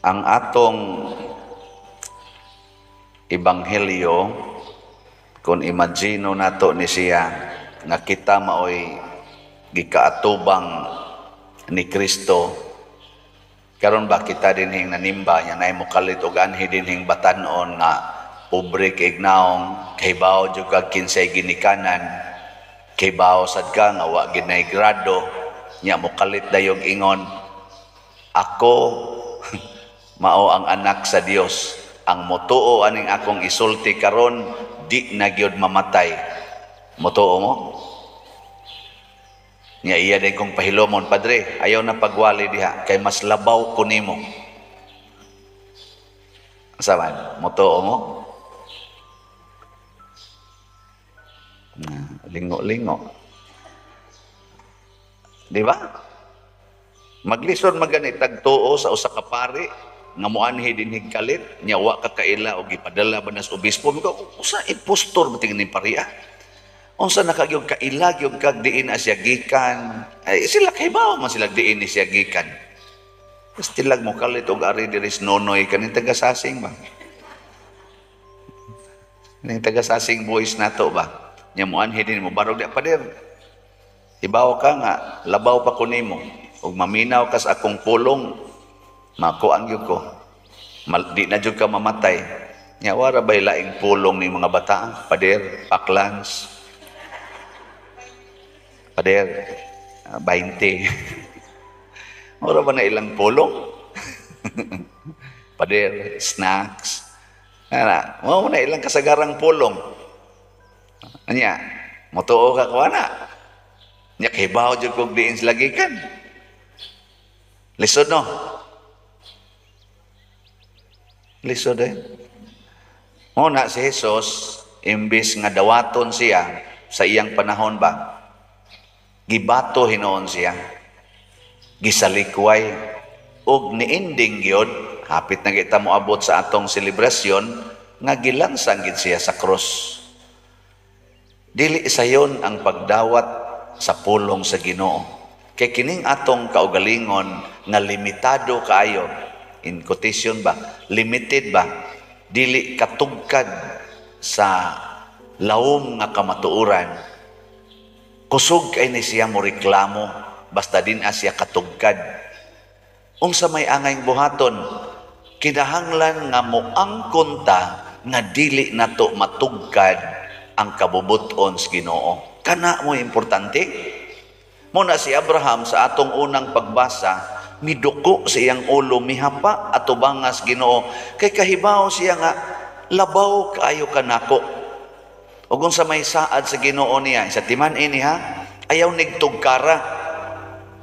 Ang atong ebanghelyo, kung imagino nato ni siya nga kita maoy gikaatubang ni Kristo, karon ba kita dinhing nanimba nya nay mokalit og anhi dinhing batan-on nga pobre kay ignaong kahibaw jud kag kinsay ginikanan, kahibaw sad ka nga wa ginay grado nya mokalit dayong ingon ako mao ang anak sa Dios, ang motuo aning akong isulti karon di na gyud mamatay. Motuo mo? Nya iya din kong pahilomon, Padre, ayaw na pagwali diha kay mas labaw ko nimo. Saman, motuo mo? Lingo-lingo. Di ba? Maglison magani tagtuo sa usa ka pari nga moanhi dinhig kalit nya wa ka kaila og gipadala ba nas obispo ko usa impostor mating ni pariya. Unsa nakagyog kaila gyud kag diin asya gikan. Ay sila kahibaw man sila diin ni siya gikan. Pastilag mo kalit og ari diri nonoy kaning taga-Sasing ba. Ning taga-Sasing boys nato ba. Nya moanhi din mo barog di pader. Ibaw ka nga labaw pa ko nimo ug maminaw kas akong pulong makuan gyud ko. Di na jud ka mamatay. Nya wara bay laing pulong ni mga bata, pader, paklans. Pader, 20. Wala ba na ilang pulong? Pader, snacks. Mo na ilang kasagarang pulong. Anya, motuo ka ko na. Nya kahibaw jud kog diin sila gikan. Lisod no? Lisod eh. Mo na si Jesus, imbis nga dawaton siya sa iyang panahon ba, gibato hinoon siya, gisalikway, ug niinding gyud hapit na kita moabot sa atong selebrasyon nga gilansang gid siya sa krus. Dili sayon ang pagdawat sa pulong sa Ginoo. Kay kining atong kaugalingon nga limitado kaayo, in quotation ba, limited ba, dili katugkad sa lawom nga kamatuoran. Kusog kay ni siya mo reklamo basta din asya katugkad. Unsa may angay buhaton, kinahanglan nga moangkon ta nga dili nato matugkad ang kabubuton sa Ginoo. Kana mo importante. Muna si Abraham sa atong unang pagbasa, miduko sa iyang ulo, mihapa ato bangas Ginoo, kay kahibaw siya nga labaw kaayo kanako. Ug unsa may saad sa Ginoo niya, sa timan ini ha, ayaw nig tugkara.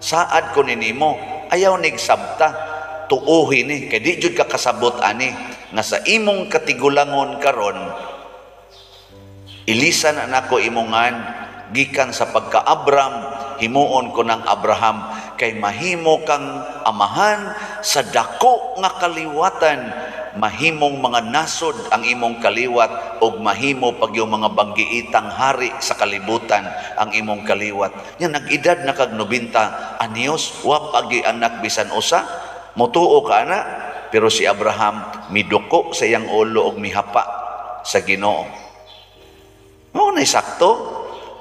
Saad ko ninimo, ayaw nig sabta. Tuuhi ni, kay di jud ka kasabot ani nga sa imong katigulangon karon, ilisan na nako imongan gikan sa pagka-Abram, himuon ko ng Abraham, kay mahimo kang amahan sa dako nga kaliwatan, mahimong mga nasod ang imong kaliwat, og mahimo pag yung mga banggiitang hari sa kalibutan ang imong kaliwat. Yan, nag-edad na kag 90 anyos, wa pagi anak bisan usa, motuo ka na, pero si Abraham miduko sa iyang ulo og mihapa sa Ginoo. Mao na sakto.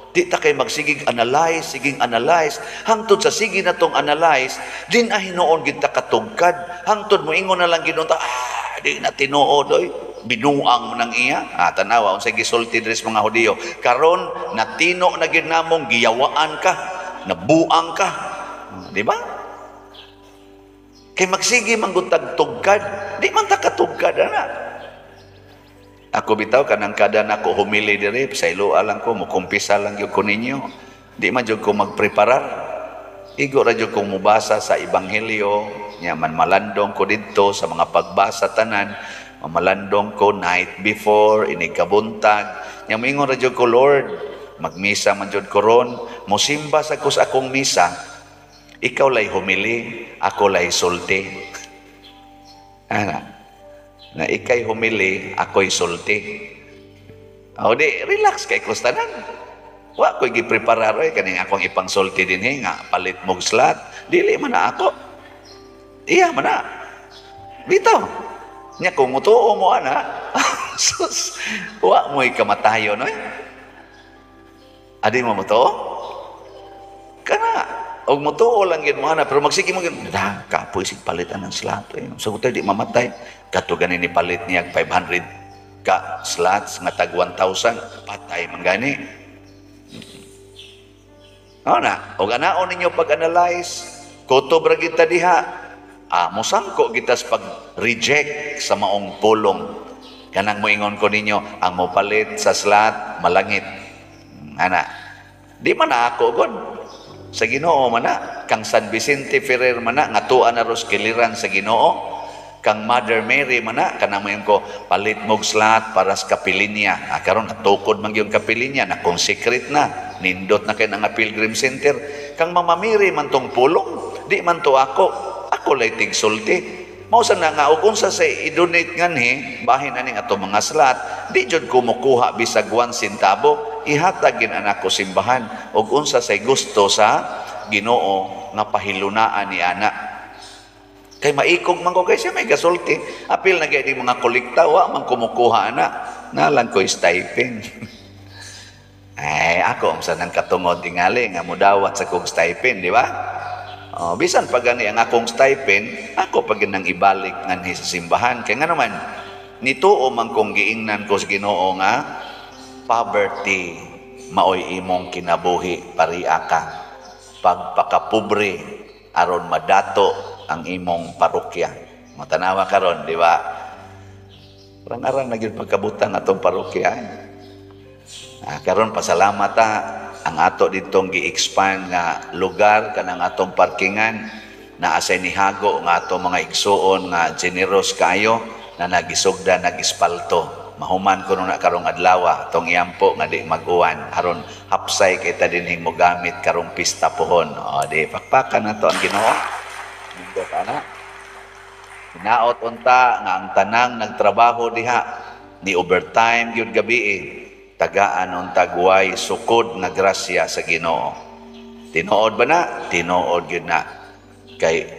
Di ta kay magsigig analyze, siging analyze. Hangtod sa sige na tong analyze, din hinoon gid ta katugkad. Hangtod mo ingon na lang ginunta, di na tinuod oy. Binuang mo nang iya. Tanawa, unsay gisulti diri sa mga Hudiyo. Karon natino na gid namong giyawaan ka, nabuang ka. Di ba? Kay magsige manggutag tugkad, di man ta katugkad ana. Ako bitaw kanang kada nako humili diri sa ilo alang ko mukumpisa lang gyud ko ninyo. Di man jud ko magpreparar. Igo ra jud ko mubasa sa ebanghelyo, nya man malandong ko didto sa mga pagbasa tanan, malandong ko night before ini kabuntag. Nya moingon ra jud ko, Lord, magmisa man jud ko ron, mosimba sa kus akong misa. Ikaw lay humili, ako lay sulti. Ana. Na ikay humili, ako'y sulti. O di, relax kay kustanan. Wa ko'y gipreparar, kaning akong ipang sulti din nga, palit mong slot. Dili man na ako. Iya man na. Bitaw. Nya kung mutuo mo ana, sus, wa mo'y kamatayon, oy. Adi mo mutuo? Kana, og mutuo lang yun mo ana, pero magsige mo yun, kapoy sig palitan ng slot. Sagot tayo, di mamatay. Kato ganin ni palit niya 500 ka slots nga tag 1,000, patay man gani. O na, o ganaon ninyo pag-analyze, kutob ra kita diha, musangko kita sa pag-reject sa maong pulong. Kanang moingon ko ninyo, ang mopalit sa slot, malangit. Ana, di man na ako, God. Sa Ginoo man na, kang San Vicente Ferrer man na, nga tuan na ros kiliran sa Ginoo, kang Mother Mary man na, kanang moingon ko, palit mog slot para sa kapilinya. Karon natukod man yung kapilinya, na consecrate na, nindot na kayo ng Pilgrim Center. Kang mamamiri man tong pulong, di man to ako lay tigsulti. Mausan na nga, kung sa i-donate nga ni, bahin na ning ato mga slot, di jud kumukuha bisag 1 centavo, ihatagin anak ko simbahan, o unsa say gusto sa Ginoo nga pahilunaan ni anak. Kay maikog man ko kay siya may gasulti. Apil na gaya di mga kolekta, wa man kumukuha anak. Nalang ko stipend. Ay, ako, sa nang katungod tingali, nga mudawat sa kong stipend, di ba? Bisan pag gani ang akong stipend, ako pag nang ibalik nga ni sa simbahan. Kaya nga naman, nituo man kong giingnan ko sa Ginoo nga, poverty, maoy imong kinabuhi, pariya ka. Pagpakapobre, aron madato ang imong parokya. Matanawa karon, di ba? Arang-arang na gyud pagkabutan atong parokya. Karon pasalamat ta ang ato ditong gi-expand nga lugar kanang atong parkingan na asay nihago nga atong mga igsuon nga generous kayo na nagisugda nag-espalto. Mahuman ko na karong adlaw atong iyampo nga di mag-uwan aron hapsay kay ta dinhing mo gamit karong pista pohon. Di pakpakan nato ang Ginoo. Nindot ana. Hinaot unta nga ang tanang nagtrabaho diha ni overtime gyud gabi tagaan unta guway sukod na grasya sa Ginoo. Tinuod ba na? Tinuod gyud na. Kay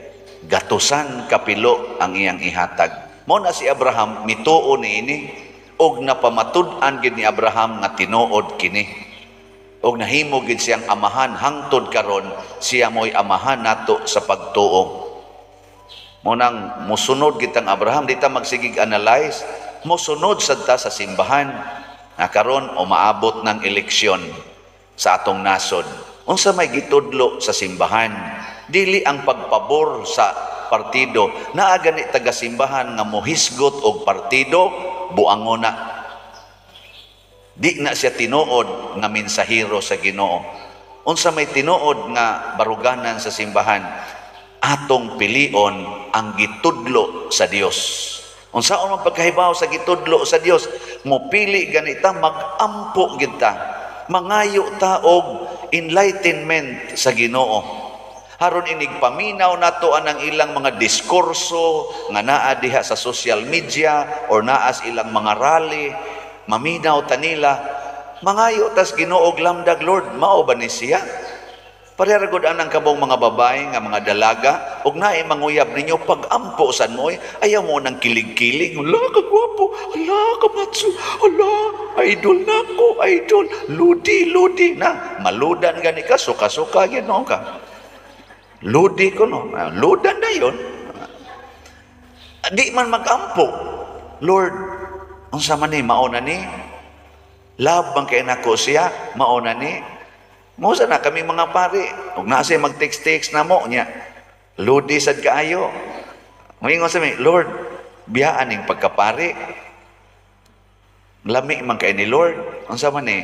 gatusan kapilo ang iyang ihatag. Mo na si Abraham mituo niini og napamatud-an gid ni Abraham nga tinuod kini. Og nahimo gid siyang amahan hangtod karon siya mo'y amahan nato sa pagtuo. Mo nang musunod kitang Abraham di ta magsigig analyze, musunod sad ta sa simbahan. Karon o maabot ng eleksyon sa atong nasod. Unsa may gitudlo sa simbahan? Dili ang pagpabor sa partido. Naa gani taga simbahan nga mohisgot og partido, buangon na. Di na siya tinuod nga mensahero sa Ginoo. Unsa may tinuod nga baruganan sa simbahan? Atong pilion ang gitudlo sa Dios. Unsaon man pagkahibaw sa gitudlo sa Dios, mopili ganita magampo gid ta. Mangayo ta og enlightenment sa Ginoo. Haron inig paminaw nato anang ilang mga diskurso nga naa diha sa social media or naa sa ilang mga rally, maminaw ta nila. Mangayo tas Ginoo og lamdag, Lord, mao ba ni siya? Parehagod anang kabong mga babae nga mga dalaga ug naay manguyab ninyo pag-ampo san mo ayaw mo nang kilig-kilig. Hala ka gwapo, hala ka matso, hala idol nako, idol ludi na maludan gani ka suka-suka gyud no ka. Ludi ko no, ludan na yon. Di man mag-ampo. Lord, unsa man ni mauna ni? Love bang kay nako siya mauna ni? Musa na kami mga pari, huwag na siya mag-text-text na mo niya. Ludi sad kaayo. Mayingon sa mi, Lord, biyaan ning pagkapari. Lami man kay ni Lord. Ang sama ni,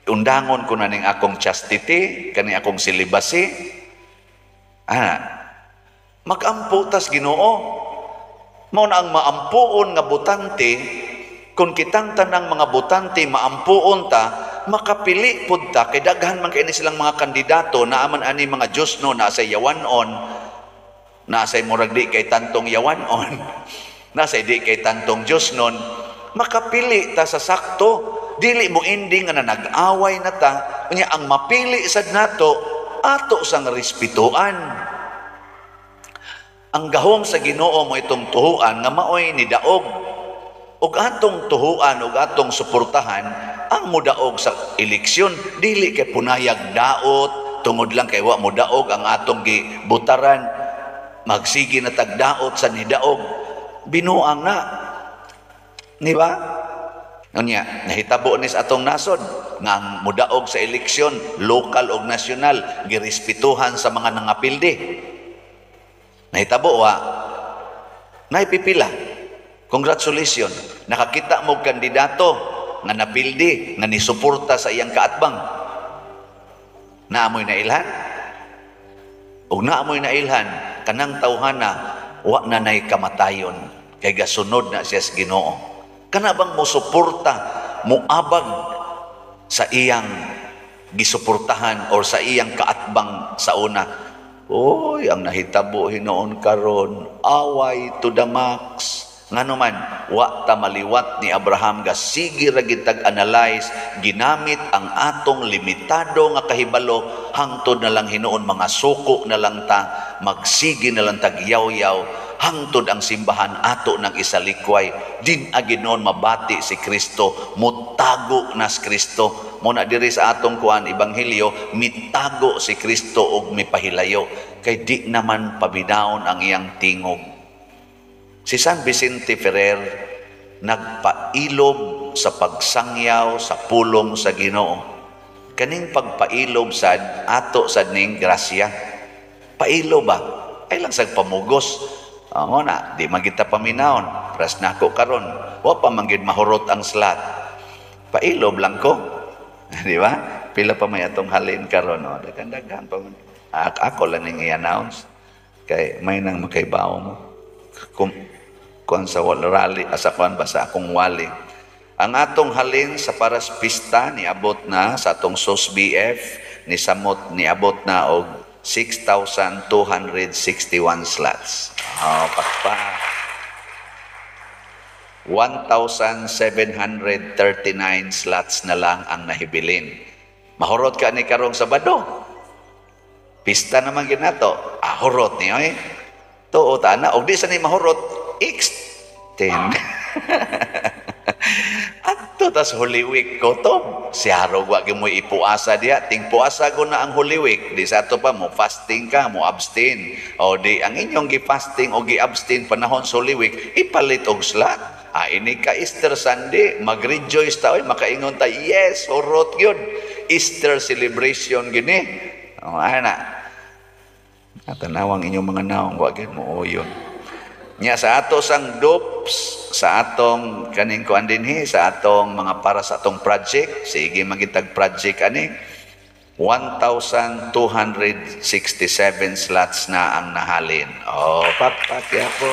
undangon ko na ning akong chastity, kani akong celibacy. Mag-ampo tas Ginoo. Mao na ang maampuon nga butante, kung kitang tanang mga butante maampuon ta, makapili pud ta kay daghan man kay ni silang mga kandidato na aman ani mga Dios no na sa yawanon na sa murag di kay tantong yawanon na sa di kay tantong Dios non makapili ta sa sakto dili mo ending nga nag-away na ta unya ang mapili sad nato ato sang respetuan Ang gahom sa Ginoo mo itong tuhuan nga maoy ni daog. Ug atong tuhuan ug atong suportahan ang mudaog sa eleksyon, dili kay punayag daot tungod lang kay wa mo daog ang atong gibutaran, magsige na tagdaot sa nidaog, binuang na, di ba? Unya nahitabo ni sa atong nasod nga ang mudaog sa eleksyon lokal ug nasyonal girespetuhan sa mga nangapildi. Nahitabo wa naipipila. Congratulations, nakakita mo kandidato nga napildi, nga nisuporta sa iyang kaatbang. Naamoy na ilhan? Ug naamoy na ilhan, kanang tawhana, wa na nay kamatayon, kay gasunod na siya sa Ginoo. Kana bang mo suporta, muabag sa iyang gisuportahan or sa iyang kaatbang sa una? Oy, ang nahitabo hinoon karon, away to the max. Ngano man, wa ta maliwat ni Abraham ga sige ra gitag analyze, ginamit ang atong limitado nga kahibalo hangtod na lang hinuon mga suko na lang ta, magsige na lang tag yaw-yaw hangtod ang simbahan ato ng isalikway din aginon mabati si Kristo, mutago na si Kristo. Muna diri sa atong kuan ebanghelyo, mitago si Kristo og mipahilayo kay di naman pabidawon ang iyang tingog. Si San Vicente Ferrer nagpailob sa pagsangyaw sa pulong sa Ginoo. Kaning pagpailob sad ato sad ning grasya. Pailob ba? Ay lang sa pamugos. Amo na, di magita paminawon. Pras nako karon, wa pa manggid mahurot ang slat. Pailob lang ko. Di ba? Pila pa may atong halin karon, no? Daghan pa man. Ako lang ning i-announce kay may nang makaibaw mo. Kung sa rally, sa kwan ba sa akong wali. Ang atong halin sa paras pista ni abot na sa atong SOS-BF ni samot ni abot na og 6,261 slots. Pakpa. 1,739 slots na lang ang nahibilin. Mahurot ka ni karong Sabado. Pista naman ginato. Hurot niyo eh. Tuo na og di sa ni mahurot extend. Adto tas Holy Week ko to. Si harog wa mo ipuasa diha, ting puasa ko na ang Holy Week. Di sa to pa mo fasting ka, mo abstain. O di ang inyong gi-fasting o gi-abstain panahon sa Holy Week, ipalit og slot. Ini ka Easter Sunday, mag-rejoice ta oy, makaingon ta, yes, urot gyud. Easter celebration gini. Ana. Tanawang inyong mga naong wa gyud mo yun. Nya sa ato sang dupes, sa atong kaning kuan dinhi, sa atong mga para sa atong project, sige magitag project ani 1,267 slots na ang nahalin. Pakpakya po.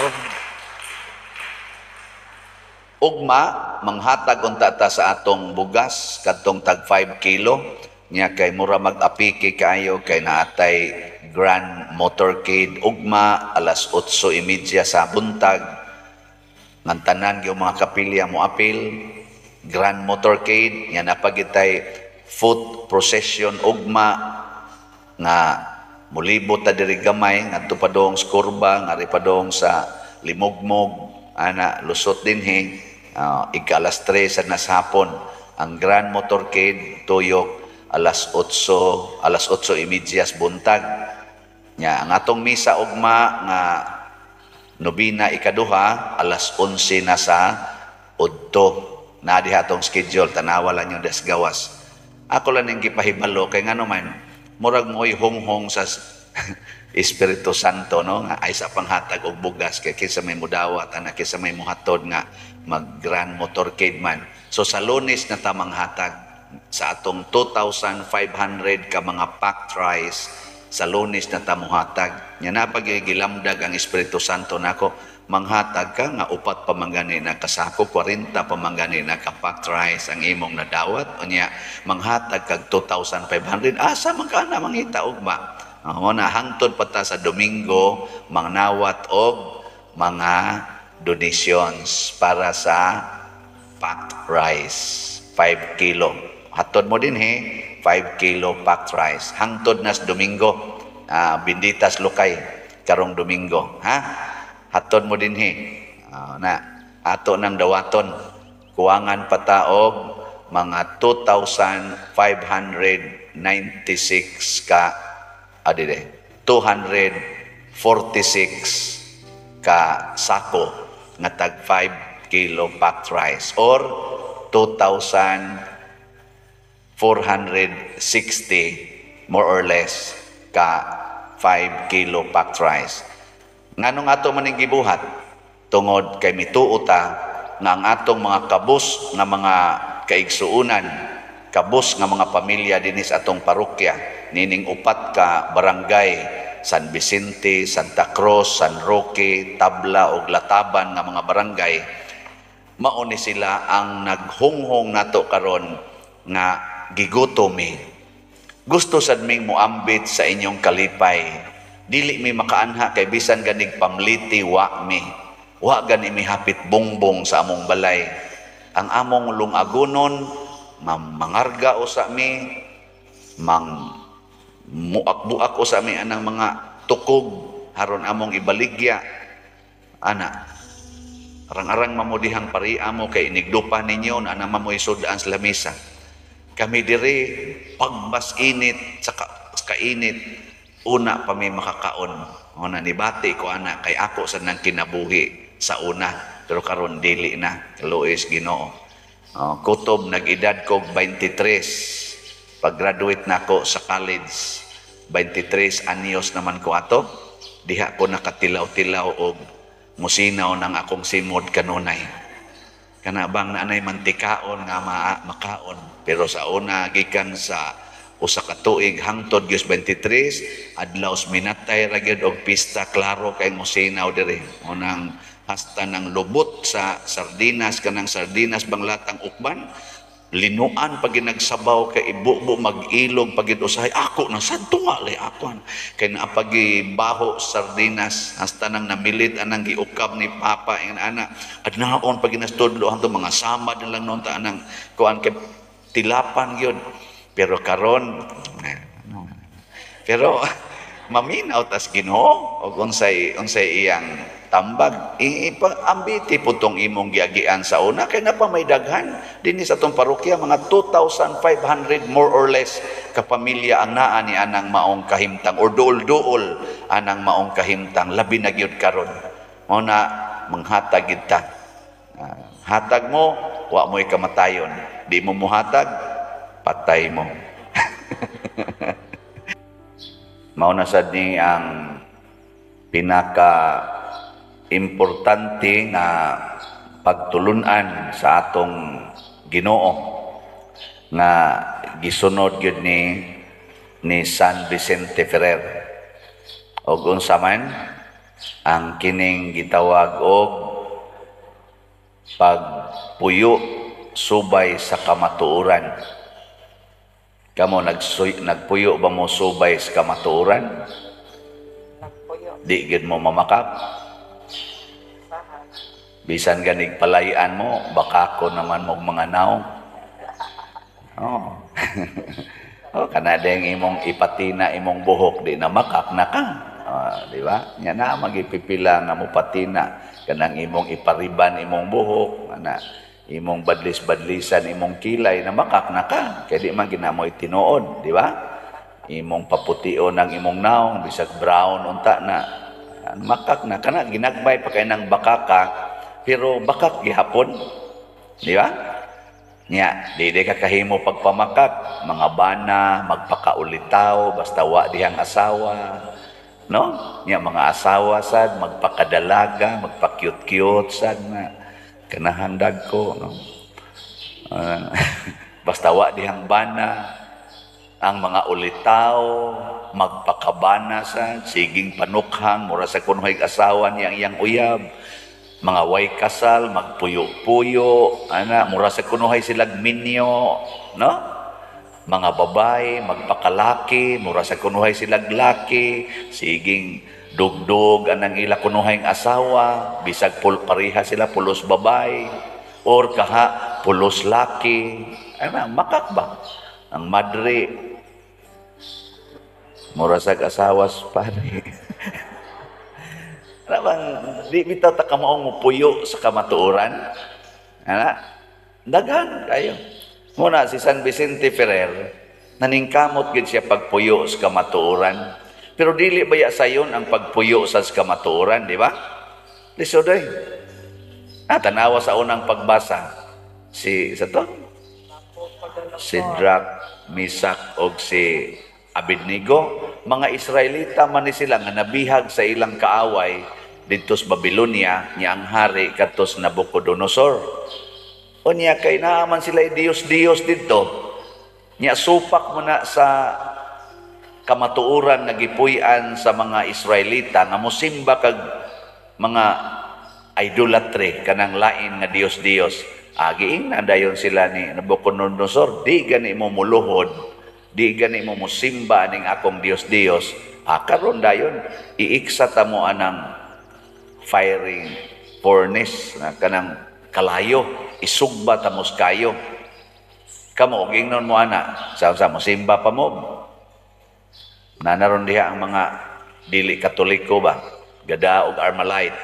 Ugma manghatag unta ta sa atong bugas kadtong tag 5 kilo nya kay mura mag-apiki kayo kay naatay Grand Motorcade ugma alas 8:30 sa buntag ngan tanan gyud mga kapilya mo apil. Grand Motorcade nya napagitay foot procession ugma nga mulibot ta diri gamay ngadto padong sa Kurba ngari padong sa Limugmog ana lusot dinhi ika-alas 3 sa nasapon ang Grand Motorcade tuyok alas 8:30 buntag. Nya ang atong misa ugma nga nobina ikaduha alas 11 na sa udto. Na diha atong schedule, tanawa lang yung gawas. Ako lang ning gipahibalo kay ngano man murag mo'y honghong sa Espiritu Santo no nga ay sa panghatag og bugas kay kinsa may mudawat ana kinsa may muhatod nga mag Grand Motorcade man. So sa Lunes na ta manghatag sa atong 2,500 ka mga packed rice sa Lunes na ta muhatag. Nya na pagigilamdag ang Espiritu Santo nako manghatag ka nga upat pamanggani na kasako 40 pamanggani na ka packed rice ang imong nadawat unya manghatag kag 2,500 asa man ka na mangita ugma. Na hangtod pa ta sa Domingo mangnawat og mga donations para sa packed rice 5 kilo. Hatod mo din 5 kilo packed rice. Hangtod nas Domingo, Binditas Lukay. karong Domingo, ha? Haton mo dinhi. Na ato nang dawaton kuwangan pataog mga 2,596 ka adide 246 ka sako nga tag 5 kilo packed rice or 2,460 more or less ka 5 kilo packed rice. Nganong ato maning gibuhat tungod kay mituota nga ang atong mga kabus nga mga kaigsuunan, kabus nga mga pamilya dinis atong parokya, nining upat ka barangay, San Vicente, Santa Cruz, San Roque, Tabla ug Lataban nga mga barangay, mao ni sila ang naghunghong nato karon nga gigutomi. Gusto sad ming moambit sa inyong kalipay. Dili mi makaanha kay bisan ganig pamliti wa mi. Wa gani mi hapit bongbong sa among balay. Ang among lungagonon mangarga usa mi, muak-buak usa mi anang mga tukog haron among ibaligya. Ana, arang-arang mamudihang paria mo kay inigdupa ninyo na anang mamoy sudaan sa lamesa. Kami diri pagbas init sa kainit una pa may makakaon. Una nibati ko ana kay ako sa nang kinabuhi sa una pero karon dili na kaluoy Ginoo. Kutob nag-edad ko 23 pag-graduate nako sa college 23 anyos naman ko ato diha ko nakatilaw-tilaw og musinaw ng akong simod kanunay kana bang naanay mantikaon nga makaon pero sa una gikan sa usa ka tuig hangtod gyud 23 adlaw minatay ra gyud og pista klaro kay musinaw diri unang hasta ng lubot sa sardinas kanang sardinas banglatang ukban linuan pag ginagsabaw kay ibubo mag-ilog pag usahay ako na sadto nga lay akon kay napagibaho sardinas hasta nang namilit anang giukab ni papa ing ana adnaon pag ginastudlo hangtod mga samad na lang noon ta anang kuan kay tilapan gyud pero karon pero maminaw tas Ginoo og unsay iyang tambag ambiti putong imong giagian sa una kay napamaydagan dinhi sa atong parokya mga 2,500 more or less ka pamilya ang naa ni anang maong kahimtang or duol-duol anang maong kahimtang labi na gyud karon mao na manghatag gid ta hatag mo wa mo'y kamatayon di mo muhatag patay mo mao na sad ni ang pinaka importante nga pagtulunan sa atong Ginoo nga gisunod gyud ni San Vicente Ferrer og unsa man ang kining gitawag og pagpuyo subay sa kamatuoran. Kamo nagpuyo ba mo subay sa kamatuoran? Di gid mo mamakap. Bisan ganig palayan mo, baka ko naman mo mga naong. Oh. Oh, kanada yung imong ipatina imong buhok, di na makak na ka. Di ba? Yan na, magipipila nga mo patina. Kanang imong ipariban imong buhok, ana, imong badlis-badlisan imong kilay na makak na ka. Kaya di man ginamo itinuod, di ba? Imong paputio ng imong naong, bisag brown, unta na. Makak na, kana ginagbay pa kayo ng bakaka, pero bakak gihapon, di ba? Nya, di ka kahimo pagpamakak, mga bana, magpakaulitaw, basta wa dihang asawa, no? Nya mga asawa sad, magpakadalaga, magpa-cute-cute sad na, kanahandag ko, no? Basta wa dihang bana, ang mga ulitaw, magpakabana sad, siging panukhang, mura sa kunuhay asawa niyang iyang uyab, mga way kasal, magpuyo-puyo, ana, mura sa kunuhay silag minyo, no? Mga babae, magpakalaki, mura sa kunuhay silag laki, siging dugdog anang ila kunuhay asawa, bisag pariha sila pulos babae, or kaha pulos laki, ana, makak ba? Ang madre, mura sa asawas pare. Ano bang, di bitaw ta kamaong mo puyo sa kamatuoran? Ana? Daghan kayo. Muna si San Vicente Ferrer, naningkamot gid siya pagpuyo sa kamatuoran. Pero dili baya sayon ang pagpuyo sa kamatuoran, di ba? Lisoday. Tanawa sa unang pagbasa, sa to? Si Drak, Misak, o si Abednego, mga Israelita man ni sila nga nabihag sa ilang kaaway dito sa Babylonia, niya ang hari katos Nabucodonosor. O niya kay naaman sila Diyos-Diyos dito, niya supak mo na sa kamatuuran nga gipuy-an sa mga Israelita nga mosimba kag mga idolatry kanang lain nga Diyos-Diyos. Giing na dayon sila ni Nabucodonosor, di gani mo muluhod, di gani mo musimba ning akong Diyos-Diyos. Karon dayon iiksa ta mo anang firing furnace na kanang kalayo, isugba ta mos kayo. Kamo gingnon mo ana, sa mo simba pa mo. Nanaron diha ang mga dili Katoliko ba, Gada ug Armalite.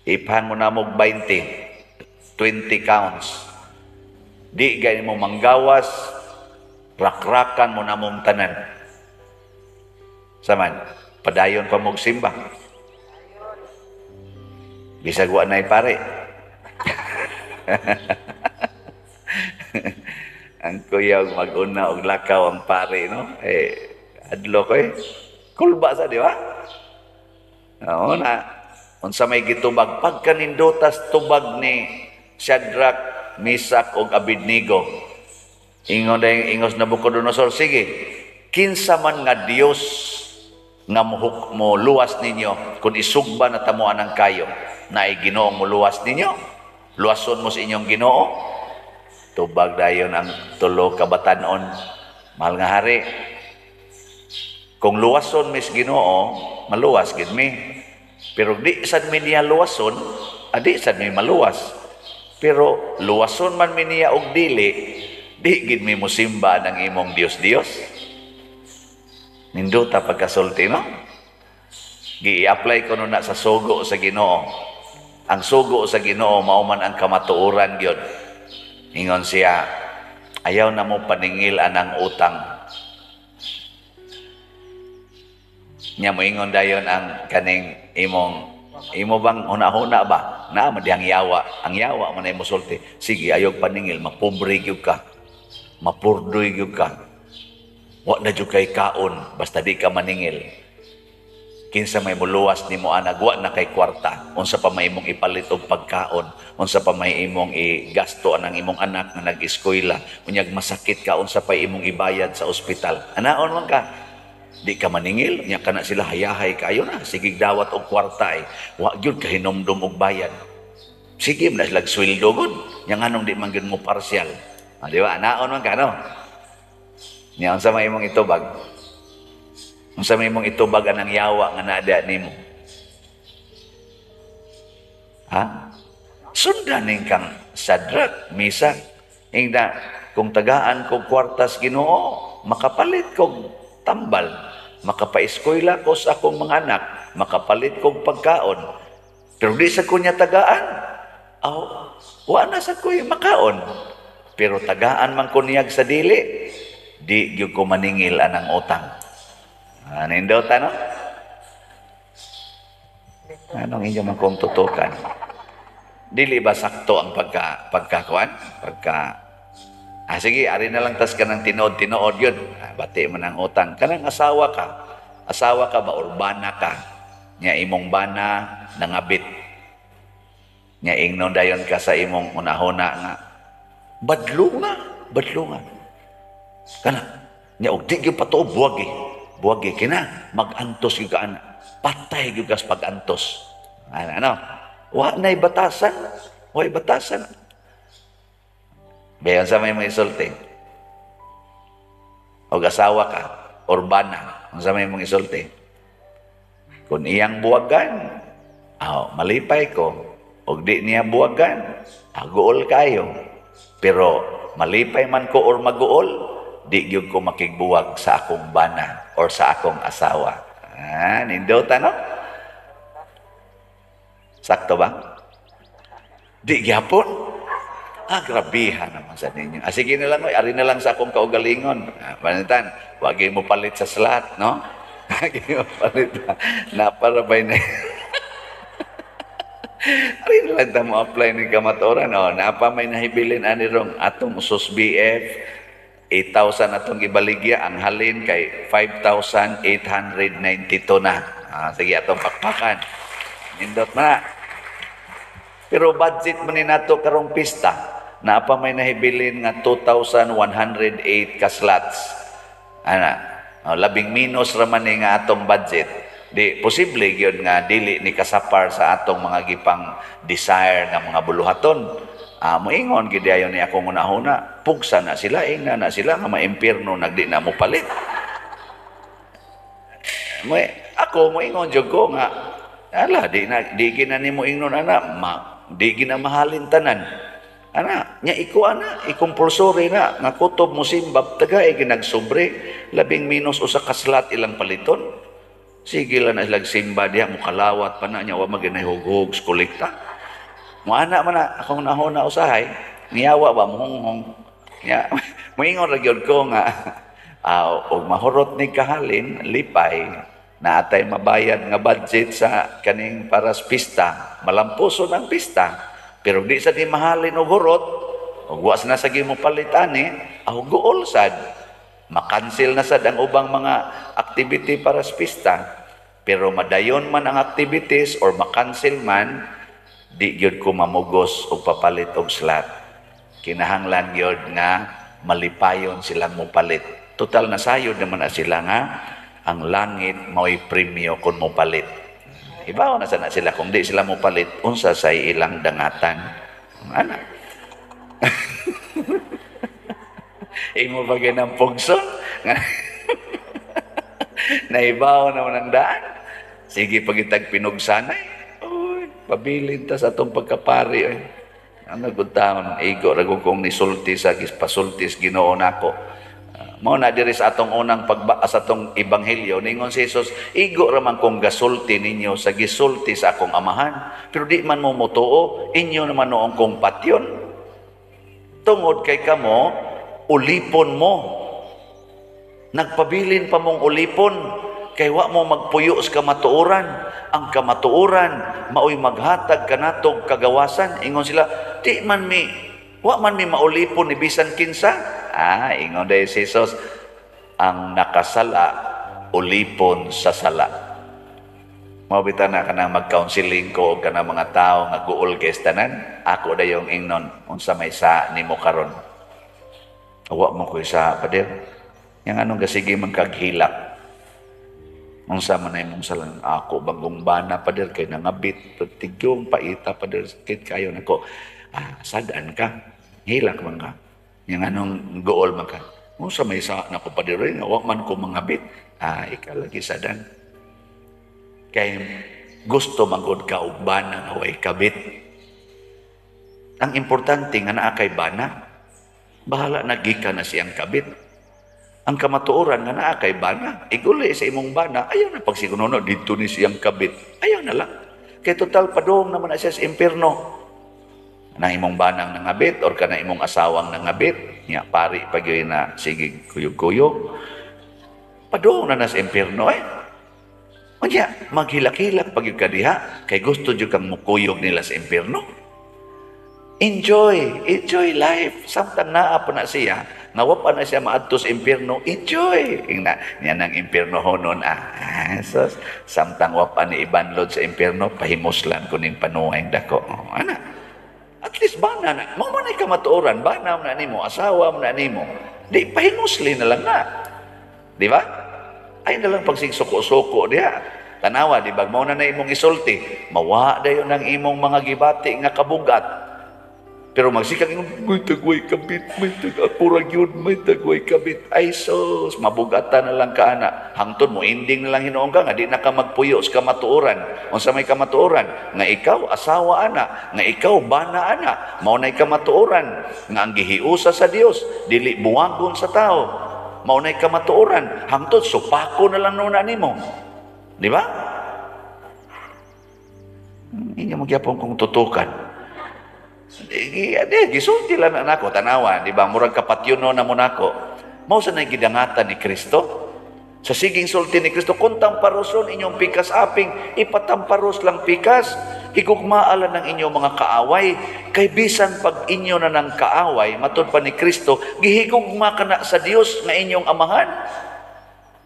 Iphan mo na mo 20 counts. Di gani mo manggawas, rakrakan mo na mong tanan. Saman, padayon pa mong simba. Bisag wa nay pare. Ang kuya mag-una og lakaw ang pare, no? Adlo ko kulba sa, di ba? Oo na. Unsa may gitubag pagkanindotas tubag ni Shadrach, Misak ug Abednego. Ingon dayong ingos Nabucodonosor, sige, kinsa man nga Dios nga mo luwas ninyo kung isugba na tamuan ang kayo na Ginoo mo luwas ninyo. Luwason mo sa inyong Ginoo. Tubag dayon ang tulo ka batan-on. Mahal nga hari, kung luwason mis Ginoo, maluwas gid mi. Pero di sad mi niya luwason, di sad mi maluwas. Pero luwason man mi niya og dili, di gid mi mosimba ng imong Dios-Dios. Ninduta pagkasulti, no? Gi-apply ko na sa sugo sa Ginoo. Ang sugo sa Ginoo mao man ang kamatuoran gyud. Ingon siya, ayaw na mo paningil anang utang. Nya mo ingon dayon ang kaning imo bang una-una ba? Na madihang yawa. Ang yawa man ay musulti. Sige, ayaw paningil, mapobre gyud ka. Mapurdoy gyud ka. Wa na jud kay kaon basta di ka maningil. Kinsa may muluwas nimo anag, wa na kay kwarta. Unsa pa may imong ipalit og pagkaon, unsa pa may imong igasto anang imong anak nga nag-eskwela, unyag masakit ka, unsa pa imong ibayad sa ospital. Anaon man ka? Di ka maningil, nya kana sila hayahay kayo na, sige dawat og kwarta wa gyud ka hinumdum og bayad. Sige na sila sweldo gud, nya nganong di man gyud mo partial. Di ba? Anaon man ka, no? Nya unsa may imong itubag? Unsa may imong itubag anang yawa nga nada nimo? Sundan ning kang Shadrach, Misak, ingda kung tagaan kog kwartas Ginoo, makapalit kog tambal, makapaeskwela ko sa akong mga anak, makapalit kog pagkaon. Pero di sa kunya tagaan, wa na sa kuya makaon. Pero tagaan man ko niyag sa dili, di gyud ko maningil anang utang. Nindota, no? Anong inyo man kong tutukan? Dili ba sakto ang pagkakuan? Sige, ari na lang tas ka ng tinood yun. Bati mo ng utang. Kanang asawa ka ba, urbana ka? Nya imong bana, nangabit. Nya ingnon dayon ka sa imong unahuna nga. Badlo nga. Kana, nya og di gyud pato buwagi kina, mag-antos gyud ka ana. Patay gyud ka sa pag-antos. Ano? Wa nay batasan. Way batasan. Bayan sa may mga isulti. O asawa ka, urbana, ang sa may mga isulti. Kung iyang buwagan, malipay ko. O di niya buwagan, guol kayo. Pero malipay man ko or maguol, di gyud ko makigbuwag sa akong bana or sa akong asawa. Nindota, no? Sakto ba? Di gyapon. Grabihan naman sa ninyo. Sige na lang, ari na lang sa akong kaugalingon. Panitan, wag mo palit sa slot, no? Wag mo palit na para ba na. Ari na lang ta mo apply ni kamatuoran. Napa may nahibilin ani rong atong usos BF, 8,000 atong ibaligya, ang halin kay 5,892 na. Sige, atong pakpakan. Nindot na. Pero budget mo ni nato karong pista, na pa may nahibilin nga 2,108 ka slots. Labing minus raman ni nga atong budget. Di posible gyud nga dili ni kasapar sa atong mga gipang desire nga mga buluhaton. Moingon gid ayon ni akong una-una, pugsa na sila, na sila nga maimpierno nagdi na mo palit. Ako moingon jud ko nga di ginani mo ingnon di ginamahalin tanan. Nya ikumpulsori na nga kutob mo simbab tagay ginagsobre labing minus usa ka slot ilang paliton. Sige lang na ilang simba diha mo kalawat pa na nya wa maginahugog kolekta. Mo ana man akong nahuna usahay niyawa ba mohonghong. Nya moingon ra gyud ko nga og mahurot ni kahalin lipay na atay mabayad nga budget sa kaning para sa pista, malampuso ng pista. Pero di sa di mahalin og hurot, og wa na sa gimo palitan guol sad. Makancel na sad ang ubang mga activity para sa pista. Pero madayon man ang activities or makancel man, di gyud ko mamugos og papalit og slot. Kinahanglan gyud nga malipayon silang mopalit. Total nasayod naman na sila nga ang langit mao'y premyo kung mo palit. Ibaw na sana sila kung di sila mo palit, unsa sa ilang dangatan. Ana. Imo bagay ng pugson. Naibaw naman ang daan. Sige, pagitag pinugsanay. Uy, pabilin ta sa itong pagkapari. Ang nagutaon, igo, ragugong nisulti sa pasultis ginoon ako. Mao na diri sa atong unang sa atong ebanghelyo ningon si Jesus, igo raman kong gasulti ninyo sa gisulti sa akong amahan, pero di man mo mutuo, inyo naman noong kong patyon. Tungod kay kamo, ulipon mo. Nagpabilin pa mong ulipon, kay wa mo magpuyo sa kamatuoran. Ang kamatuoran, mao'y maghatag kanatog kagawasan. Ingon sila, wa man mi maulipon ni bisan kinsa. Ingon dahil si Jesus, ang nakasala, ulipon sa sala. Mabita na ka na mag-counseling ko o ka na mga tao nga guol kestanan, ako na yung ingnon, unsa may sa ni mo karon. Awa mo ko isa, padir. Yang anong gasigi man kaghilak. Unsa man ay mong salang ako, bagong bana, padir, kay nangabit, tigyong paita, padir, kit kayo na ko. Sadaan ka, hilak man ka. Yang anong gool man ka. Unsa may sa na ko padirin, wa man ko mangabit. Ikalagi sadan. Kay gusto magod ka og bana nga way kabit. Ang importante nga naa kay bana, bahala nagika na siyang kabit. Ang kamatuoran nga naa kay bana, iguli sa imong bana, ayaw na pagsigunono dito ni siyang kabit. Ayaw na lang. Kay total padong naman na siya sa impierno. Na imong banang nangabit or kana imong asawang nangabit nya pari pagyoy na sige kuyog-kuyog padong na sa impierno unya maghilak-hilak pagyoy ka diha kay gusto jud kang mukuyog nila sa impierno. Enjoy life samtang naa pa na siya nga wa pa na siya maadto sa impierno, enjoy ingna nya nang impierno honon so samtang wa pa ni ibanlod sa impierno pahimuslan kuning panuway dako ana. At least bana na. Mo man ay kamatuoran, bana mo na nimo, asawa mo na nimo. Di pahimusli na lang na. Di ba? Ay na lang pagsigsuko-suko diha. Tanawa, di ba? Mo na imong isulti. Mawa dayon ng imong mga gibati nga kabugat. Pero magsikang imong, may tagway kabit, may tagapurag yun, may tagway kabit. Ay sos, mabugatan na lang ka ana. Hangtod mo, ending na lang hinoong ka nga, di na ka magpuyo sa kamatuoran. O sa may kamatuoran, nga ikaw, asawa ana, nga ikaw, bana ana, maunay kamatuoran, nga ang gihiusa sa Dios, dili buwagon sa tao. Maunay kamatuoran, hangtod, supako na lang nuna nimo. Di ba? Inyo magyapon kong tutukan. Gisulti lang na ako, tanawa, di ba? Murag kapatyono na mo nako. Mao sa nagidangatan ni Kristo. Sa siging sulti ni Kristo, kung tamparoson inyong pikas aping, ipatamparos lang pikas. Higugmaalan ng inyong mga kaaway. Kay bisan pag inyo na ng kaaway, matod pa ni Kristo, gihigugma ka na sa Dios nga inyong amahan.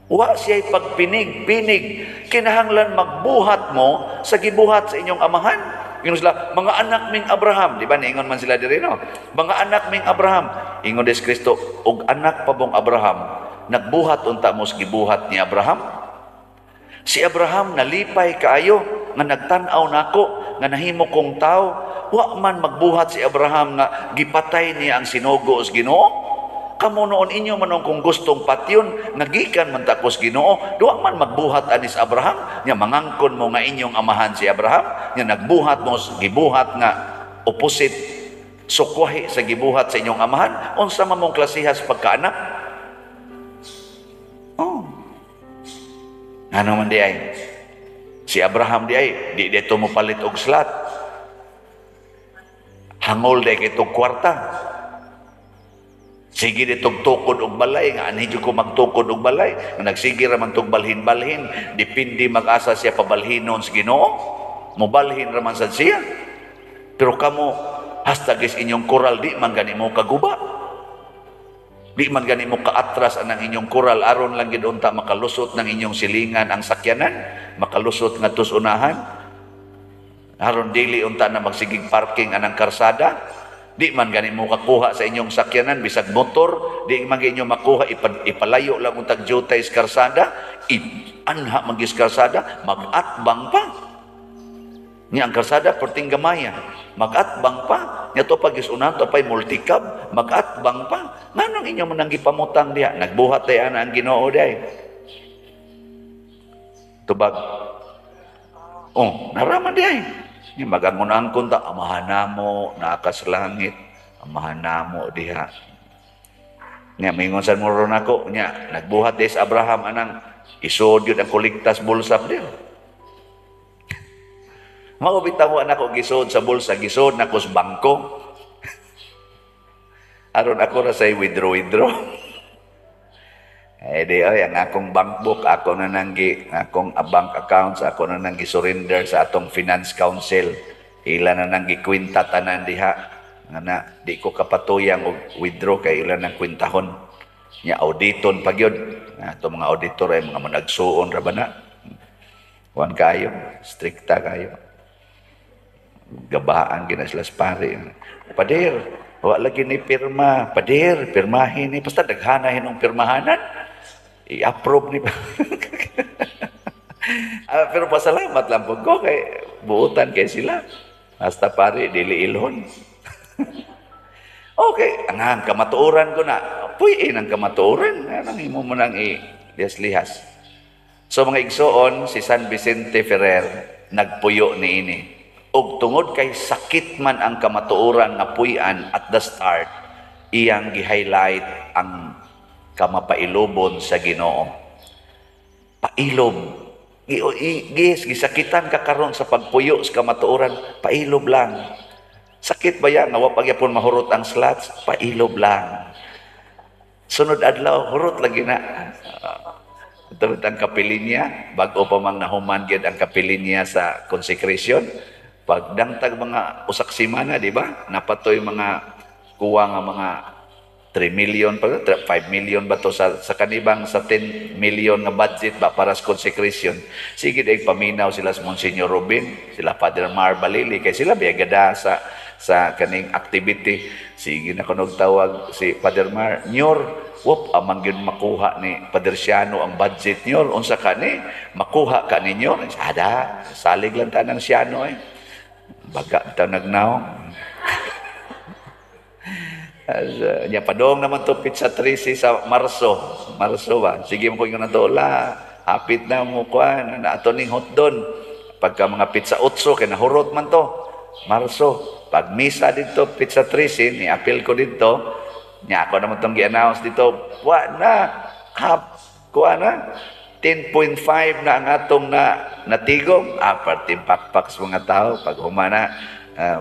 Wa siya'y pagpinig-pinig. Kinahanglan magbuhat mo sa gibuhat sa inyong amahan. Ingon sila, mga anak ming Abraham. Di ba? Ingon man sila diri, no? Mga anak ming Abraham. Ingon des Kristo, og anak pa bong Abraham, nagbuhat unta mo sa gibuhat ni Abraham. Si Abraham nalipay kaayo, nga nagtanaw nako, nga nahimo kong tao. Wa man magbuhat si Abraham nga gipatay niya ang sinugo sa Ginoo. Kamo noon inyo manon kung gustong patyon, nagikan man takos Ginoo, duwa man magbuhat anis Abraham, nya mangangkon mo nga inyong amahan si Abraham, nya nagbuhat mo gibuhat nga opposite sukwahi sa gibuhat sa inyong amahan, unsa man mong klasihas pagkaanak? Oh. Ano man di ay? Si Abraham di ay, di dito mo palit og slat. Hangol di kitong kwarta. Sige ditong tukod og balay, nga anhi ko magtukod og balay, nga nagsige ra man tog balhin-balhin, dipindi mag-asa siya pabalhinon sa Ginoo, mobalhin ra man sad siya. Pero kamo hasta gis inyong koral di man gani mo kaguba. Di man gani mo kaatras anang inyong koral aron lang gid unta makalusot ng inyong silingan ang sakyanan, makalusot nga tus unahan. Aron dili unta na magsigig parking anang karsada. Di man gani mo kakuha sa inyong sakyanan bisag motor, di man inyo makuha ipalayo lang untag jutay sa karsada, anha magis karsada, magatbang pa. Nya ang karsada perting gamaya, magatbang pa. Nya to pagis unan to pay multicab, magatbang pa. Nganong inyo man gipamutang diha, nagbuhat tay ana ang Ginoo day. Tubag. Oh, naraman diay. Ni magangon-angkon ta, amahan namo naakas langit, amahan namo diha. Nya mingon sa muro nako nya nagbuhat des Abraham anang isod yun ang kuligtas bulsa diha. Mao bitaw anak ko gisod sa bulsa, gisod nako sa bangko. Aron ako ra say withdraw. Di ay ang akong bank book ako na nanggi, akong bank accounts ako na nanggi surrender sa atong finance council. Ila na nanggi kwinta tanan diha nga na di ko kapatuyang og withdraw kay ila nang kwintahon. Nya auditon pa gyud. Ato mga auditor ay mga managsuon ra ba na. Kuan kayo, strikta kayo. Gabaan ginaslas pare. Pader, wa lagi ni pirma. Pader, pirmahin ni basta daghanahin ang pirmahanan. I-approve ni pero pasalamat lang po ko kay buutan kay sila hasta pare dili ilhon. Okay, ang kamatuoran ko na puy ang kamatuoran anang imo mo nang lihas. So mga igsoon si San Vicente Ferrer nagpuyo niini og tungod kay sakit man ang kamatuoran nga puy-an at the start iyang gi-highlight ang kamapailobon sa Ginoo. Pailob. Gisakitan ka karon sa pagpuyo sa kamatuoran, pailob lang. Sakit ba yan? Nga wapag yapon mahurot ang slots, pailob lang. Sunod adlaw, hurot lagi na. Ito ang kapilin niya, bago pa mang nahuman gyud ang kapilin niya sa consecration. Pagdangtag mga usak simana, di ba? Napatoy mga kuwa nga mga 3 million pa 5 million ba to sa kanibang sa 10 million nga budget ba para sa consecration. Sige day paminaw sila sa Monsignor Robin, sila Father Mar Balili kay sila biyagada sa kaning activity. Sige na kunog tawag si Father Mar, "Nyor, wop amang gyud makuha ni Padre Siano ang budget nyor, unsa kani? Makuha ka ninyo?" Ada, salig lang tanang Siano eh. Baga ta nagnaw. Nya padong naman to pizza Tracy sa Marso ba. Sige mo ko yung nadola. Hapit na mo kuan na ato ning hotdon. Pagka mga pizza 8 kay nahurot man to. Marso. Pag misa dito pizza Tracy ni appeal ko dito. Nya ako naman tong gi-announce dito. Wa na. Kuan na. 10.5 na ang atong natigom. Parting pakpak sa mga tao. Pag humana,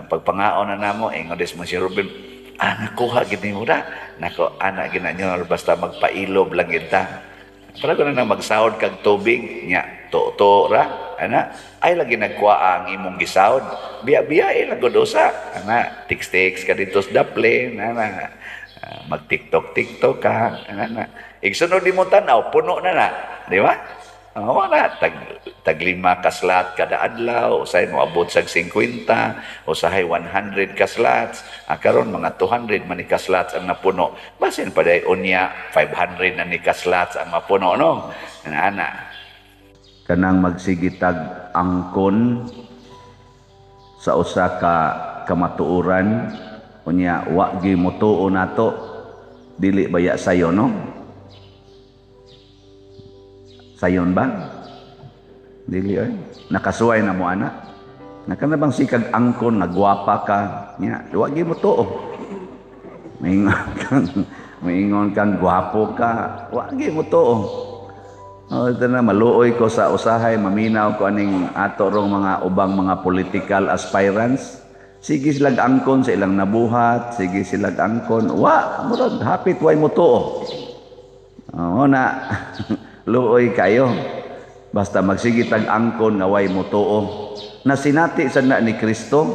pagpangaon na namo, ingon des mo si Ruben, nakuha gini mo na. Nako, anak ginanyo, basta magpailob lang kita. Para ko na magsahod kag tubig, nya, to ra, ay lagi nagkuha ang imong gisahod. Biya-biya, ilagod usa. Tiks-tiks ka dito sa daple, mag-tiktok-tiktok ka, igsunod di mo tanaw, puno na, di ba? Tag 5 ka slot kada adlaw, usahay mo abot sa 50, usahay 100 ka slots, karon mga 200 man ni ka slots ang napuno. Basin pa day unya 500 na ni ka slots ang mapuno, no? Ana. Kanang magsigitag angkon sa usa ka kamatuoran, unya wa gi motuo nato, dili baya sayo, no? Sayon ba? Dili ay. Nakasuway na mo ana. Nakana bang sikag angkon nagwapa ka nya, wa gi mo tuo. Maingon kang gwapo ka, wa gi mo tuo. Ito na maluoy ko sa usahay, maminaw ko aning ato rong mga ubang mga political aspirants. Sige silang angkon sa ilang nabuhat, sige silang angkon, wa murag hapit way mo tuo. Na luoy kayo. Basta magsigitag angkon nga way mo tuo. Na sinati sa na ni Kristo,